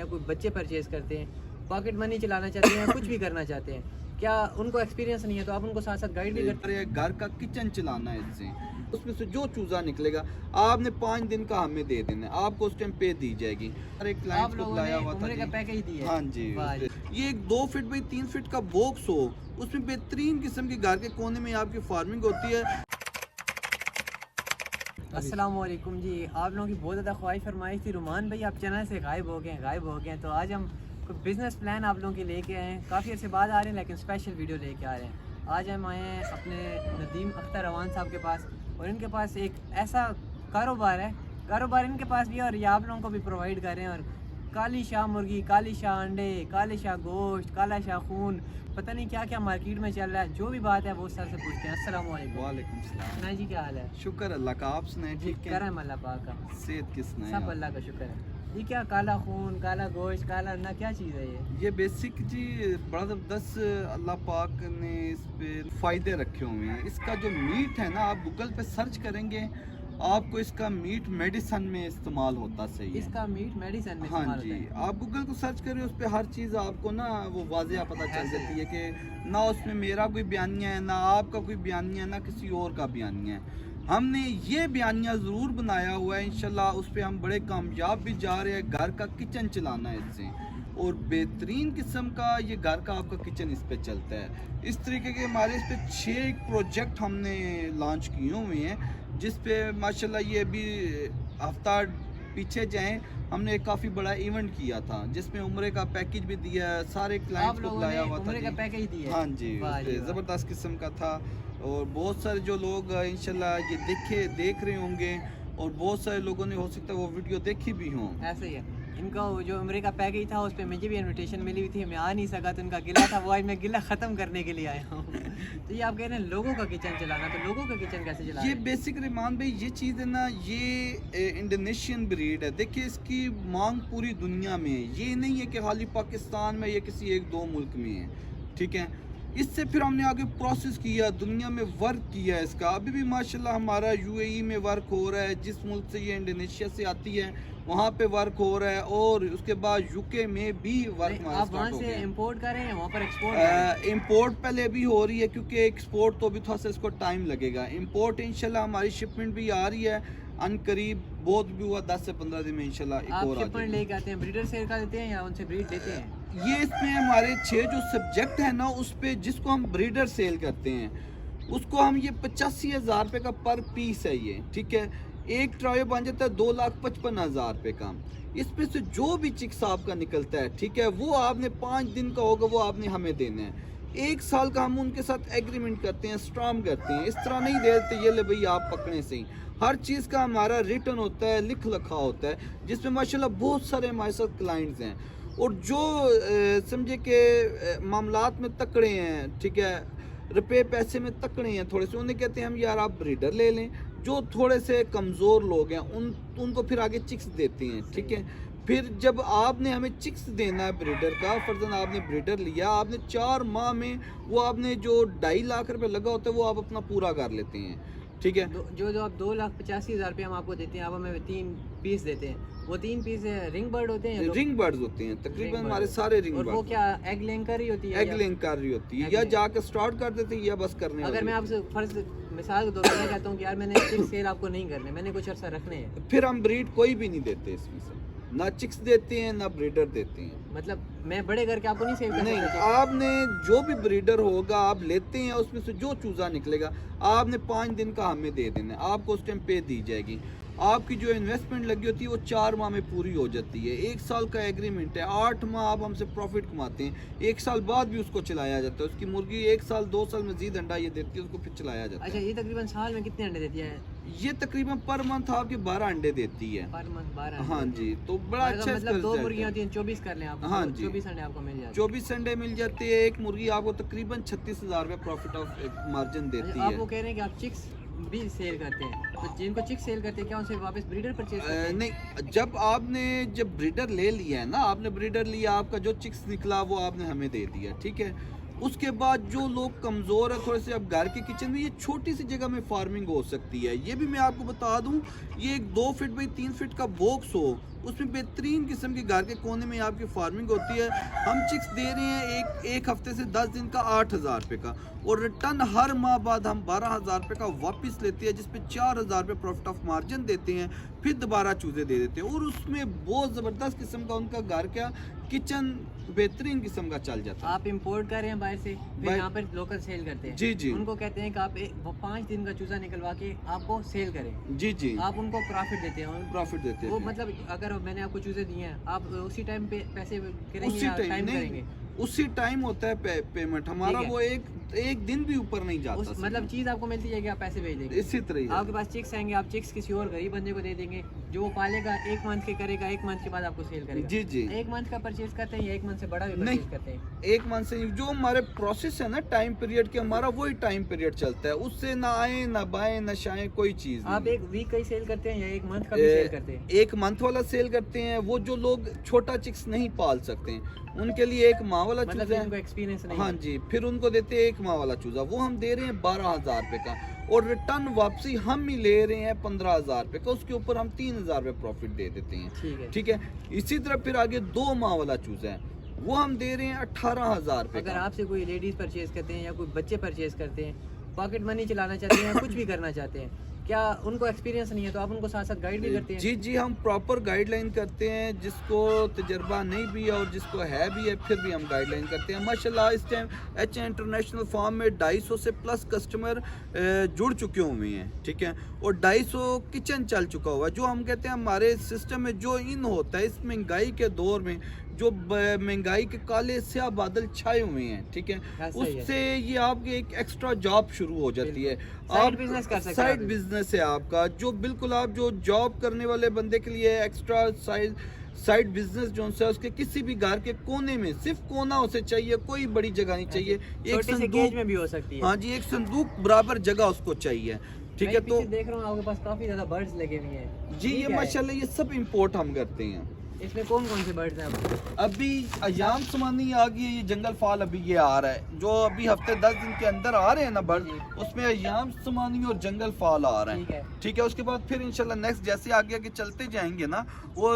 या कोई बच्चे परचेज करते हैं, पॉकेट मनी चलाना चाहते हैं, कुछ भी करना चाहते हैं, क्या उनको एक्सपीरियंस नहीं है तो आप उनको साथ साथ गाइड भी करते हैं। घर का किचन चलाना है इससे, उसमें से जो चूजा निकलेगा आपने 5 दिन का हमें दे देना है, आपको उस टाइम पे दी जाएगी। एक क्लाइंट को बुलाया हुआ था का पैकेज दिया। हाँ जी, ये एक 2 फीट बाई 3 फीट का बॉक्स हो, उसमें बेहतरीन किस्म के घर के कोने में आपकी फार्मिंग होती है। अस्सलाम वालेकुम जी, आप लोगों की बहुत ज़्यादा ख्वाहिश फरमाइश थी रुमान भाई आप चैनल से गायब हो गए, तो आज हम कोई बिज़नेस प्लान आप लोगों के लेके आए हैं। काफ़ी अर्से बाद आ रहे हैं लेकिन स्पेशल वीडियो लेके आ रहे हैं। आज हम आए हैं अपने नदीम अख्तर रवान साहब के पास, और इनके पास एक ऐसा कारोबार इनके पास भी है और ये आप लोगों को भी प्रोवाइड कर रहे हैं। और काली शाह मुर्गी, काली शाह अंडे, काली शाह गोश्त, काला शाह खून, पता नहीं क्या क्या मार्केट में चल रहा है। जो भी बात है वो सर से पूछते हैं। अस्सलाम वालेकुम। वालेकुम सलाम। ना जी, क्या हाल है? शुक्र अल्लाह का, आप सुनाए? ठीक है, करम अल्लाह पाक का, सेहत किसने? सब अल्लाह का शुक्र है। ये क्या काला खून, काला गोश्त, काला अंडा, क्या चीज़ है ये बेसिक जी बड़ा ज़बरदस्त अल्लाह पाक ने इस पे फ़ायदे रखे हुए हैं। इसका जो मीट है ना, आप गूगल पे सर्च करेंगे आपको इसका मीट मेडिसन में इस्तेमाल होता सही है। इसका मीट मेडिसन में हाँ जी, आप गूगल को सर्च करें, उस पर हर चीज़ आपको ना वो वाज़ेह पता चल जाती है कि ना उसमें मेरा कोई बयानिया है, ना आपका कोई बयानिया है, ना किसी और का बयानिया है। हमने ये बयानिया ज़रूर बनाया हुआ है, इंशाल्लाह उस पर हम बड़े कामयाब भी जा रहे हैं। घर का किचन चलाना है इससे, और बेहतरीन किस्म का ये घर का आपका किचन इस पे चलता है। इस तरीके के हमारे इस पे 6 प्रोजेक्ट हमने लॉन्च किए हुए हैं, जिस पे माशाल्लाह ये अभी हफ्ता पीछे जाएं हमने एक काफ़ी बड़ा इवेंट किया था जिसमें उम्रे का पैकेज भी दिया, सारे क्लाइंट्स को बुलाया हुआ था। का पैकेज दिया? हाँ जी, ज़बरदस्त किस्म का था। और बहुत सारे जो लोग इंशाल्लाह ये देख रहे होंगे, और बहुत सारे लोगों ने हो सकता है वो वीडियो देखी भी हों। ऐसे ही है। इनका जो उम्रे का पैकेज था उस पर मुझे भी इनविटेशन मिली हुई थी, मैं आ नहीं सका, तो इनका गिला था, वो आज मैं गिला ख़त्म करने के लिए आया हूँ। तो ये आप कह रहे हैं लोगों का किचन चलाना, तो लोगों का किचन कैसे चलाना? ये बेसिक रिमान भाई ये चीज़ है ना, ये इंडोनेशियन ब्रीड है। देखिए इसकी मांग पूरी दुनिया में है, ये नहीं है कि खाली पाकिस्तान में या किसी 1-2 मुल्क में है, ठीक है। इससे फिर हमने आगे प्रोसेस किया, दुनिया में वर्क किया इसका। अभी भी माशाल्लाह हमारा यूएई में वर्क हो रहा है, जिस मुल्क से ये इंडोनेशिया से आती है वहाँ पे वर्क हो रहा है, और उसके बाद यूके में भी वर्क आप वहाँ से इंपोर्ट कर रहे हैं, वहाँ पर एक्सपोर्ट? इंपोर्ट पहले भी हो रही है, क्योंकि एक्सपोर्ट तो अभी थोड़ा सा इसको टाइम लगेगा। इंपोर्ट इंशाल्लाह हमारी शिपमेंट भी आ रही है, अनकरीब बहुत भी हुआ 10 से 15 दिन में इंशाल्लाह एक और आ जाएगी। लेके आते हैं, ब्रीडर सेल का देते हैं या उनसे ब्रीड लेते हैं? ये इसमें हमारे 6 जो सब्जेक्ट है ना, उस पे जिसको हम ब्रीडर सेल करते हैं उसको हम ये 85,000 रुपये का पर पीस है ये, ठीक है। एक ट्रायो बन जाता है 2,55,000 रुपये का। इसमें से जो भी चिक्स आपका निकलता है, ठीक है, वो आपने 5 दिन का होगा, वो आपने हमें देना है। 1 साल का हम उनके साथ एग्रीमेंट करते हैं, स्ट्रॉन्ग करते हैं। इस तरह नहीं दे देते ये ले भाई आप पकड़े से ही। हर चीज़ का हमारा रिटर्न होता है, लिख लिखा होता है, जिसमें माशाल्लाह बहुत सारे हमारे साथ क्लाइंट्स हैं। और जो समझे कि मामलात में तकड़े हैं, ठीक है, रुपये पैसे में तकड़े हैं थोड़े से, उन्हें कहते हैं हम यार आप ब्रीडर ले लें। जो थोड़े से कमज़ोर लोग हैं उनको फिर आगे चिक्स देते हैं, ठीक है। फिर जब आपने हमें चिक्स देना है ब्रीडर का, फर्जन आपने ब्रीडर लिया, आपने 4 माह में वो आपने जो 2.5 लाख रुपये लगा होता है वो आप अपना पूरा कर लेते हैं, ठीक है। जो आप 2,85,000 रुपये हम आपको देते हैं, आप हमें 3 पीस देते हैं, वो 3 पीस रिंग बर्ड होते हैं? रिंग बर्ड्स होते हैं तकरीबन हमारे सारे रिंग बर्ड। और वो क्या एग लेंग कर रही होती है? एग लेंग कर रही होती है, या जाकर स्टार्ट कर देते हैं या बस करने। अगर मैं आपसे फर्ज मिसाल के तौर पर कहता हूँ कि यार मैंने चिक्स सेल आपको नहीं करने, मैंने कुछ अर्सा रखने हैं, फिर हम ब्रीड कोई भी नहीं देते इसमें से, ना चिक्स देते हैं ना ब्रीडर देते हैं। मतलब मैं बड़े करके आपको नहीं सेल नहीं, आपने जो भी ब्रीडर होगा आप लेते हैं, उसमें से जो चूजा निकलेगा आपने 5 दिन का हमें दे देना है, आपको उस टाइम पे दी जाएगी। आपकी जो इन्वेस्टमेंट लगी होती है वो 4 माह में पूरी हो जाती है। 1 साल का एग्रीमेंट है, 8 माह आप हमसे प्रॉफिट कमाते हैं, 1 साल बाद भी उसको चलाया जाता है। उसकी मुर्गी 1 साल 2 साल मजीद अंडा ये देती है, उसको फिर चलाया जाता है। अच्छा, ये तकरीबन साल में कितने अंडे देती है? ये तकरीबन पर मंथ आपके 12 अंडे देती है। Per month 12? हाँ जी, तो बड़ा अच्छा। मतलब 2 मुर्गियाँ होती हैं, 24 कर लें आप। हाँ जी, 24 अंडे आपको मिल जाते हैं। 24 अंडे मिल जाते हैं। एक मुर्गी आपको तकरीबन 36,000 रुपये प्रॉफिट ऑफ मार्जिन देती है। आप वो कह रहे हैं कि आप चिक्स भी सेल करते हैं, तो जिनको चिक्स सेल करते हैं क्या उनसे वापस ब्रीडर परचेज करते हैं? नहीं, जब ब्रीडर ले लिया है ना, आपने ब्रीडर लिया, आपका जो चिक्स निकला वो आपने हमें दे दिया, ठीक है। उसके बाद जो लोग कमज़ोर है थोड़े से, अब घर के किचन में ये छोटी सी जगह में फार्मिंग हो सकती है। ये भी मैं आपको बता दूं, ये एक 2 फीट बाई 3 फीट का बॉक्स हो, उसमें बेहतरीन किस्म के घर के कोने में आपकी फार्मिंग होती है। हम चिक्स दे रहे हैं एक हफ्ते से 10 दिन का 8,000 रुपये का, और रिटर्न हर माह बाद हम 12,000 रुपये का वापस लेते हैं, जिसपे 4,000 रुपये प्रॉफिट ऑफ मार्जिन देते हैं, फिर दोबारा चूजे दे देते हैं। और उसमें बहुत ज़बरदस्त किस्म का उनका घर का किचन बेहतरीन किस्म का चल जाता है। आप इंपोर्ट कर रहे हैं बाहर से, फिर यहाँ पर लोकल सेल करते हैं। जी जी उनको कहते हैं कि आप वो 5 दिन का चूजा निकलवा के आपको सेल करें। जी जी आप उनको प्रॉफिट देते हैं। प्रॉफिट देते वो हैं। मतलब अगर मैंने आपको चूजे दिए हैं, आप उसी टाइम पे पैसे करेंगे उसी या टाइम टाइम नहीं, करेंगे? उसी टाइम होता है पेमेंट हमारा, ठीक है। वो एक दिन भी ऊपर नहीं जाता। उस मतलब चीज़ आपको मिलती है कि आप पैसे भेज देंगे। इसी तरह ही है। आपके पास चिक्स आएंगे, आप चिक्स किसी और गरीब बंदे को दे देंगे, जो वो पालेगा, 1 मंथ के करेगा, 1 मंथ के बाद आपको सेल करेगा। जी जी 1 मंथ का परचेज करते हैं या 1 मंथ से बड़ा भी नहीं, परचेज करते हैं? 1 मंथ से जो हमारे प्रोसेस है ना टाइम पीरियड के, हमारा वही टाइम पीरियड चलता है, उससे ना आए ना बाएं ना शाएं कोई चीज आप नहीं। 1 वीक का ही सेल करते हैं या 1 मंथ का भी सेल करते हैं? 1 मंथ वाला सेल करते हैं। वो जो लोग छोटा चिक्स नहीं पाल सकते हैं उनके लिए 1 माह वाला मतलब चूजा उनको है। एक्सपीरियंस नहीं हाँ है। जी, फिर उनको देते हैं 1 माह वाला चूजा, वो हम दे रहे हैं 12,000 रुपये का, और रिटर्न वापसी हम ही ले रहे हैं 15,000 रुपये का, उसके ऊपर हम 3,000 रुपये प्रॉफिट दे देते हैं। ठीक है। ठीक है। इसी तरह फिर आगे 2 माह वाला चूजा है, वो हम दे रहे हैं 18,000 रुपये अगर का। आपसे कोई लेडीज परचेज करते हैं या कोई बच्चे परचेज करते हैं, पॉकेट मनी चलाना चाहते हैं या कुछ भी करना चाहते हैं, क्या उनको एक्सपीरियंस नहीं है तो आप उनको साथ साथ गाइड भी करते हैं? जी जी, हम प्रॉपर गाइडलाइन करते हैं, जिसको तजर्बा नहीं भी है और जिसको है भी है फिर भी हम गाइडलाइन करते हैं। माशाल्लाह इस टाइम एच इंटरनेशनल फार्म में 250 से प्लस कस्टमर जुड़ चुके हुए हैं। ठीक है। और 250 किचन चल चुका हुआ है। जो हम कहते हैं हमारे सिस्टम में जो इन होता है, इस महंगाई के दौर में जो महंगाई के काले स्याह बादल छाए हुए हैं, ठीक है, उससे ये आपके एक एक्स्ट्रा जॉब शुरू हो जाती है। साइड बिजनेस कर सकते हैं। साइड बिजनेस है आपका, जो बिल्कुल आप जो जॉब करने वाले बंदे के लिए एक्स्ट्रा साइड बिजनेस जो है उसके किसी भी घर के कोने में, सिर्फ कोना उसे चाहिए, कोई बड़ी जगह नहीं चाहिए, एक संदूक में भी हो सकती है। हाँ जी, एक संदूक बराबर जगह उसको चाहिए। ठीक है। तो देख रहा हूँ आपके पास काफी ज्यादा बर्ड्स लगे हुए हैं। जी ये माशाल्लाह ये सब इंपोर्ट हम करते हैं। इसमें कौन कौन से बर्ड्स हैं? अभी अयाम समानी आ गई है, ये जंगल फाल अभी ये आ रहा है, जो अभी हफ्ते 10 दिन के अंदर आ रहे हैं ना बर्ड, उसमें अयाम समानी और जंगल फाल आ रहा है। ठीक है। उसके बाद फिर इंशाल्लाह नेक्स्ट जैसे आगे आगे चलते जाएंगे ना, वो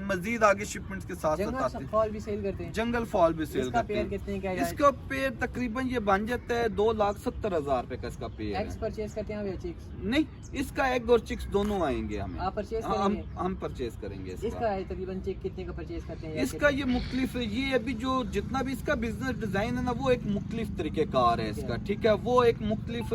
मजीद आगे शिपमेंट्स के साथ साथ आते फॉल भी सेल करते हैं। जंगल फॉल भी सेल करते पेयर हैं। कितने का है? इसका पेड़ तकरीबन ये बन जाता है 2,70,000 रुपए का इसका पेड़ एग्स परचेज करते हैं या चिक्स? नहीं, इसका एग और चिक्स दोनों आएंगे हमें। आप परचेज करेंगे? हम परचेज करेंगे इसका है तकरीबन चिक कितने का परचेज करते हैं? इसका ये मुख्तलिफ है। ये अभी जो जितना भी इसका बिजनेस डिजाइन है ना, वो एक मुख्तलिफ तरीके कार है इसका। ठीक है। वो एक मुख्तलिफ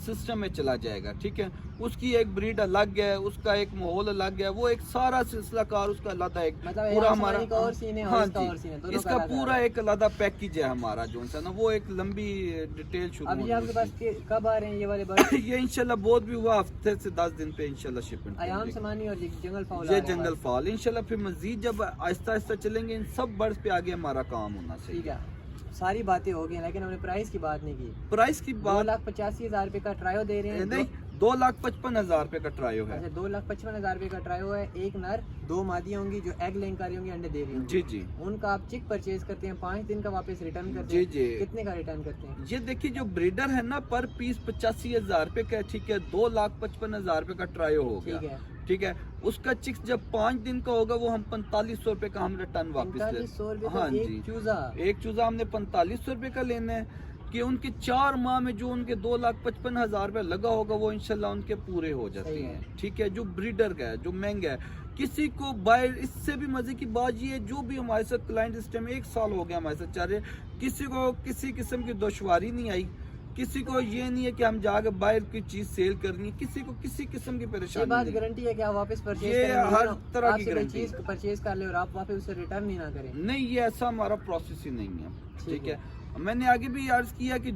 सिस्टम में चला जाएगा। ठीक है। उसकी एक ब्रीड अलग है, उसका एक माहौल अलग है, वो एक सारा सिलसिला कार उसका अलग है। मतलब पूरा हमारा और सीन है और हाँ इसका जी, और सीन है, इसका पूरा एक अलग पैकेज है हमारा जो है ना, वो एक लंबी डिटेल शुरू अभी आपके पास कब आ रहे हैं ये वाले बर्ड? ये इंशाल्लाह बहुत भी हुआ हफ्ते से 10 दिन पे इंशाल्लाह शिपमेंट। अयाम समानी और जंगल फाउल, ये जंगल फाल इंशाल्लाह फिर मजीद जब आहिस्ता आहिस्ता चलेंगे, इन सब बर्ड्स पे आगे हमारा काम होना चाहिए। ठीक है। सारी बातें हो गई, लेकिन हमने प्राइस की बात नहीं की। प्राइस की बात 2,85,000 रुपए का ट्रायो दे रहे हैं। नहीं, 2,55,000 रुपए का ट्रायो है। अच्छा, 2,55,000 रुपए का ट्रायो है। एक नर 2 मादियाँ होंगी जो एग लेंग कर रही होंगी, अंडे दे रही होंगी। जी जी। उनका आप चिक परचेज करते हैं, 5 दिन का वापस रिटर्न करते जी हैं। जी। कितने का रिटर्न करते हैं? ये देखिए जो ब्रीडर है ना, पर पीस 85,000 रुपए का। ठीक है। 2,55,000 रुपए का ट्रायो हो गया। ठीक है। ठीक है। उसका चिक्स जब 5 दिन का होगा, वो हम 4500 रुपए का हम रिटर्न वापस ले। 4500 रुपए हाँ का जी, एक चूजा हमने 4500 रुपए का लेना है, कि उनके 4 माह में जो उनके 2,55,000 रुपए लगा होगा, वो इंशाल्लाह उनके पूरे हो जाते हैं। ठीक है। जो ब्रीडर का है, जो महंगा है, किसी को बाय, इससे भी मजे की बात ये है, जो भी हमारे साथ क्लाइंट इस टाइम 1 साल हो गया हमारे साथ चल रहे, किसी को किसी किस्म की दुश्वारी नहीं आई, किसी को ये नहीं है कि हम जाकर बाहर की चीज सेल करनी है, किसी को किसी किस्म की परेशानी ये बात नहीं। गारंटी है कि आप वापस परचेज ये करेंगे, हर तरह की कोई गारंटी चीज परचेज कर ले और आप वापस उसे रिटर्न ही ना करें। नहीं, ये ऐसा हमारा प्रोसेस ही नहीं है। ठीक है। मैंने आगे भी अर्ज किया कि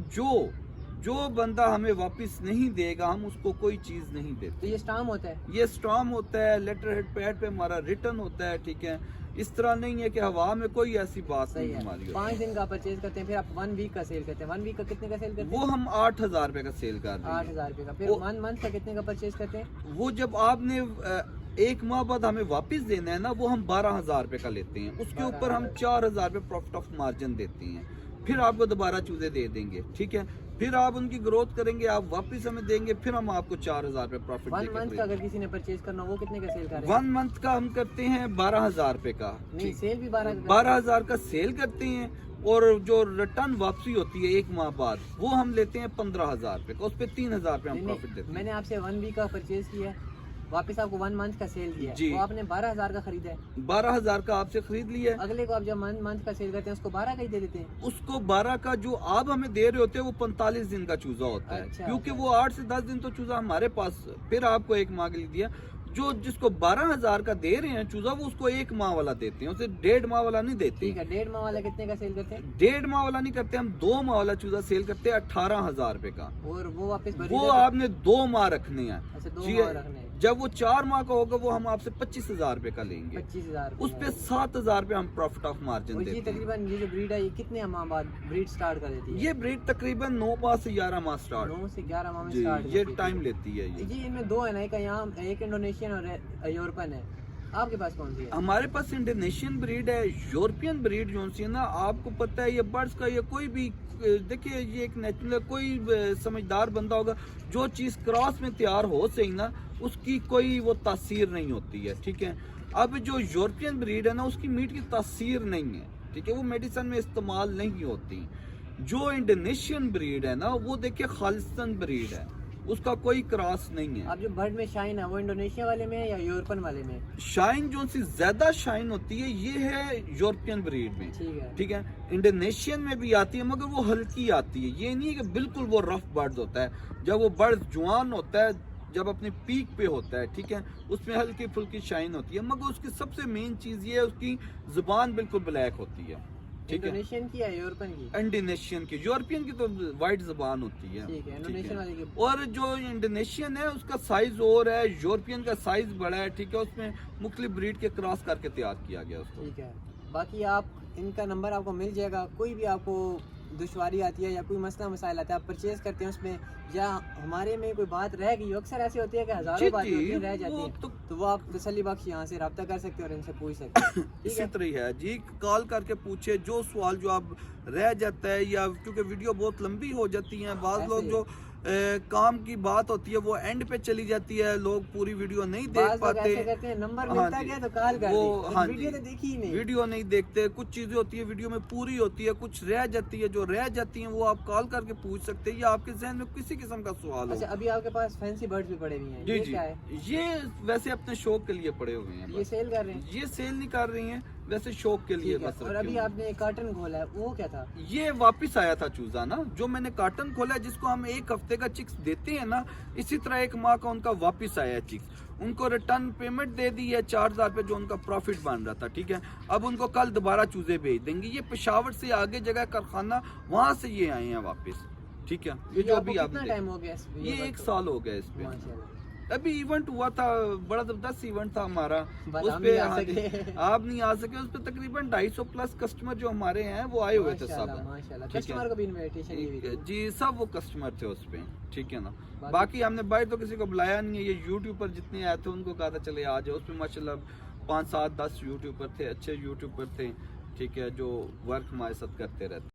जो बंदा हमें वापस नहीं देगा, हम उसको कोई चीज नहीं देते। तो ये स्टाम होता है? ये स्टॉम होता है, लेटर हेड पैड पे हमारा रिटर्न होता है। ठीक है। इस तरह नहीं है कि हवा में कोई ऐसी बात नहीं हमारी। 5 दिन का परचेज करते हैं, फिर आप 1 वीक का सेल करते हैं। 1 वीक का कितने का सेल करते हैं? वो हम 8,000 रुपए का सेल कर रहे हैं। 8,000 रुपए का। फिर 1 मंथ का कितने का परचेज करते हैं? वो जब आपने 1 माह बाद हमें वापस देना है ना, वो हम 12,000 रुपए का लेते हैं। उसके ऊपर हम 4,000 रुपए प्रॉफिट ऑफ मार्जिन देते हैं, फिर आपको दोबारा चूजे दे देंगे। ठीक है। फिर आप उनकी ग्रोथ करेंगे, आप वापस हमें देंगे, फिर हम आपको 4000 रुपए प्रॉफिट 1 मंथ का अगर किसी ने परचेज करना हो वो कितने का सेल कर रहे हैं? 1 मंथ का हम करते हैं 12,000 रुपए का। नहीं, सेल भी 12 12,000 का सेल करते हैं, और जो रिटर्न वापसी होती है 1 माह बाद वो हम लेते हैं 15,000 रुपए का, उस पे 3,000 रुपए हम प्रॉफिट देते हैं। मैंने आपसे 1 वीक का परचेज किया, वापस आपको 1 मंथ का सेल दिया, जी। तो आपने 12,000 का खरीदा है, 12,000 का आपसे खरीद लिया, अगले को आप जब मंथ का सेल करते हैं उसको 12 का ही दे देते हैं। उसको 12 का जो आप हमें दे रहे होते हैं वो 45 दिन का चूजा होता है। अच्छा, क्योंकि अच्छा। वो 8 से 10 दिन तो चूजा हमारे पास, फिर आपको 1 माह के लिए दिया। जो जिसको 12,000 का दे रहे हैं चूजा, वो उसको 1 माह वाला देते हैं, उसे 1.5 माह वाला नहीं देते। ठीक है, 1.5 माह वाला कितने का सेल करते हैं? 1.5 माह वाला नहीं करते हम, 2 माह वाला चूजा सेल करते हैं 18,000 रुपए का। और वो वापस वो आपने 2 माह रखने हैं। अच्छा, 2 जी, माह रखने हैं। जब वो 4 माह का होगा वो हम आपसे 25,000 रुपए का लेंगे, 25,000 उस पे 7,000 रुपए हम प्रॉफिट ऑफ मार्जिन और ये देते हैं। तकरीबन ये जो ब्रीड है ये कितने माह बाद ब्रीड स्टार्ट कर देती है? ये ब्रीड तकरीबन 9 माह से 11 माह स्टार्ट, 9 से 11 माह में जी, स्टार्ट ये टाइम लेती है। ये जी, इनमें 2 है ना, एक यहाँ एक इंडोनेशियन और यूरोपियन है, आपके पास कौन सी है? हमारे पास इंडोनेशियन ब्रीड है। यूरोपियन ब्रीड जो सी है ना, आपको पता है ये बर्ड्स का, ये कोई भी देखिए ये एक नेचुरल, कोई समझदार बंदा होगा, जो चीज़ क्रॉस में तैयार हो सही ना उसकी कोई वो तासीर नहीं होती है, ठीक है। अब जो यूरोपियन ब्रीड है ना उसकी मीट की तासीर नहीं है, ठीक है, वो मेडिसिन में इस्तेमाल नहीं होती। जो इंडोनेशियन ब्रीड है ना वो देखिए खालिस्तान ब्रीड है, उसका कोई क्रॉस नहीं है। अब जो बर्ड में शाइन है वो इंडोनेशिया वाले में है या यूरोपियन वाले में? शाइन जो सी ज्यादा शाइन होती है ये है यूरोपियन ब्रीड में, ठीक है। ठीक है। इंडोनेशियन में भी आती है मगर वो हल्की आती है, ये नहीं है कि बिल्कुल वो रफ बर्ड होता है। जब वो बर्ड जवान होता है, जब अपने पीक पे होता है, ठीक है, उसमें हल्की फुल्की शाइन होती है, मगर उसकी सबसे मेन चीज ये है उसकी जुबान बिल्कुल ब्लैक होती है, ठीक है। इंडोनेशियन की है यूरोपियन की? इंडोनेशियन की, यूरोपियन की तो वाइट जुबान होती है, ठीक है, इंडोनेशियन वाले की? और जो इंडोनेशियन है उसका साइज और है, यूरोपियन का साइज बड़ा है, ठीक है, उसमें मुख्तलिफ ब्रीड के क्रॉस करके तैयार किया गया उसको। ठीक है, बाकी आप इनका नंबर आपको मिल जाएगा, कोई भी आपको दुश्वारी आती है या कोई मसला मसाइल आता है, आप परचेज करते हैं उसमें, या हमारे में कोई बात रह गई, अक्सर ऐसे होती है कि हजारों बातें होती हैं रह जाती हैं, तो वो आप तसल्ली बख्श यहाँ से रब्ता कर सकते हैं और इनसे पूछ सकते हैं। ठीक इसी है, तरह ही है जी, कॉल करके पूछे जो सवाल जो आप रह जाता है, या क्योंकि वीडियो बहुत लंबी हो जाती है, बाज़ लोग जो काम की बात होती है वो एंड पे चली जाती है, लोग पूरी वीडियो नहीं देख पाते। ऐसे करते हैं, नंबर हाँ मिलता जी, गया तो कॉल कर वो दी, हाँ वीडियो जी, तो देखी ही नहीं, वीडियो नहीं देखते। कुछ चीजें होती है वीडियो में पूरी होती है, कुछ रह जाती है, जो रह जाती है वो आप कॉल करके पूछ सकते हैं, या आपके जहन में किसी किस्म का सवाल हो। अच्छा, अभी आपके पास फैंसी बर्ड्स भी पड़े हुए हैं, जी ये जी, क्या है? ये वैसे अपने शौक के लिए पड़े हुए हैं, ये सेल कर रहे हैं? ये सेल नहीं कर रही हैं, वैसे शौक के लिए ठीक है, बस और रखे अभी हुए हैं। आपने कार्टन खोला है, वो क्या था? ये वापस आया था चूजा ना, जो मैंने कार्टन खोला है, जिसको हम 1 हफ्ते का चिक्स देते हैं ना, इसी तरह 1 माह का उनका वापस आया है चिक्स। उनको रिटर्न पेमेंट दे दी है 4,000 रुपये, जो उनका प्रॉफिट बन रहा था, ठीक है। अब उनको कल दोबारा चूजे भेज देंगे। ये पेशावर से आगे जगह कारखाना, वहाँ से ये आए हैं वापस, ठीक है। ये जो अभी आप टाइम हो गया ये 1 साल हो गया इस पे। माशाल्लाह। अभी इवेंट हुआ था, बड़ा जबरदस्त इवेंट था हमारा, बस उस हम पे नहीं आ हाँ जी, सके। आप नहीं आ सके। उस पे तकरीबन 250 प्लस कस्टमर जो हमारे हैं वो आए हुए थे सब, माशाल्लाह, ठीक है। कस्टमर को भी इनविटेशन दी हुई थी। जी, सब वो कस्टमर थे उस पे, ठीक है ना। बाकी- बाकी हमने बाहर तो किसी को बुलाया नहीं है, ये यूट्यूब पर जितने आए थे उनको कहा था चले आ जाओ। उसमें माशाल्लाह 5, 7, 10 यूट्यूबर थे, अच्छे यूट्यूबर थे, ठीक है, जो वर्क हमारे साथ करते रहते